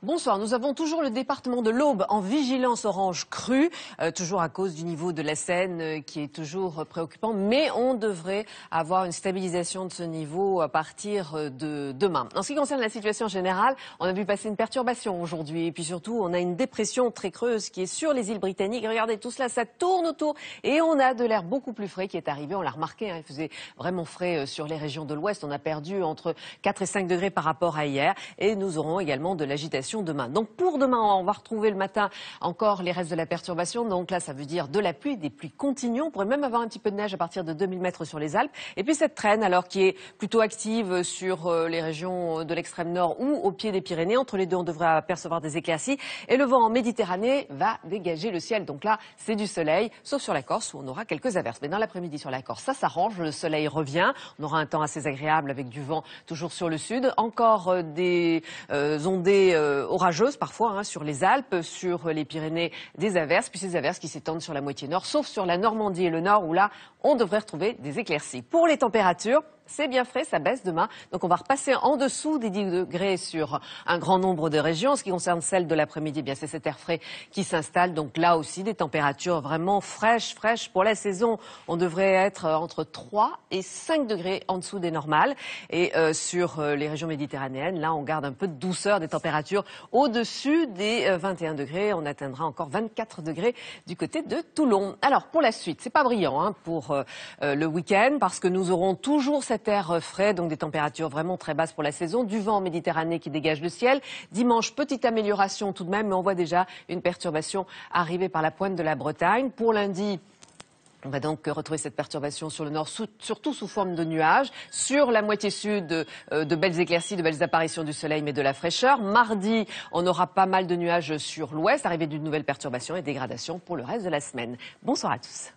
Bonsoir, nous avons toujours le département de l'Aube en vigilance orange crue, toujours à cause du niveau de la Seine qui est toujours préoccupant, mais on devrait avoir une stabilisation de ce niveau à partir de demain. En ce qui concerne la situation générale, on a vu passer une perturbation aujourd'hui et puis surtout on a une dépression très creuse qui est sur les îles britanniques. Et regardez tout cela, ça tourne autour et on a de l'air beaucoup plus frais qui est arrivé, on l'a remarqué, il faisait vraiment frais sur les régions de l'ouest, on a perdu entre 4 et 5 degrés par rapport à hier et nous aurons également de l'agitation demain. Donc pour demain, on va retrouver le matin encore les restes de la perturbation. Donc là, ça veut dire de la pluie, des pluies continues. On pourrait même avoir un petit peu de neige à partir de 2000 mètres sur les Alpes. Et puis cette traîne, alors qui est plutôt active sur les régions de l'extrême nord ou au pied des Pyrénées. Entre les deux, on devrait apercevoir des éclaircies. Et le vent en Méditerranée va dégager le ciel. Donc là, c'est du soleil, sauf sur la Corse où on aura quelques averses. Mais dans l'après-midi sur la Corse, ça s'arrange. Le soleil revient. On aura un temps assez agréable avec du vent toujours sur le sud. Encore des ondées orageuses parfois sur les Alpes, sur les Pyrénées, des averses, puis ces averses qui s'étendent sur la moitié nord, sauf sur la Normandie et le nord où là, on devrait retrouver des éclaircies. Pour les températures, c'est bien frais, ça baisse demain. Donc on va repasser en dessous des 10 degrés sur un grand nombre de régions. En ce qui concerne celle de l'après-midi, bien c'est cet air frais qui s'installe. Donc là aussi, des températures vraiment fraîches pour la saison. On devrait être entre 3 et 5 degrés en dessous des normales. Et sur les régions méditerranéennes, là, on garde un peu de douceur, des températures au-dessus des 21 degrés. On atteindra encore 24 degrés du côté de Toulon. Alors pour la suite, c'est pas brillant pour le week-end parce que nous aurons toujours cet air frais, donc des températures vraiment très basses pour la saison, du vent en Méditerranée qui dégage le ciel. Dimanche, petite amélioration tout de même, mais on voit déjà une perturbation arriver par la pointe de la Bretagne. Pour lundi, on va donc retrouver cette perturbation sur le nord, surtout sous forme de nuages. Sur la moitié sud, de belles éclaircies, de belles apparitions du soleil, mais de la fraîcheur. Mardi, on aura pas mal de nuages sur l'ouest, arrivée d'une nouvelle perturbation et dégradation pour le reste de la semaine. Bonsoir à tous.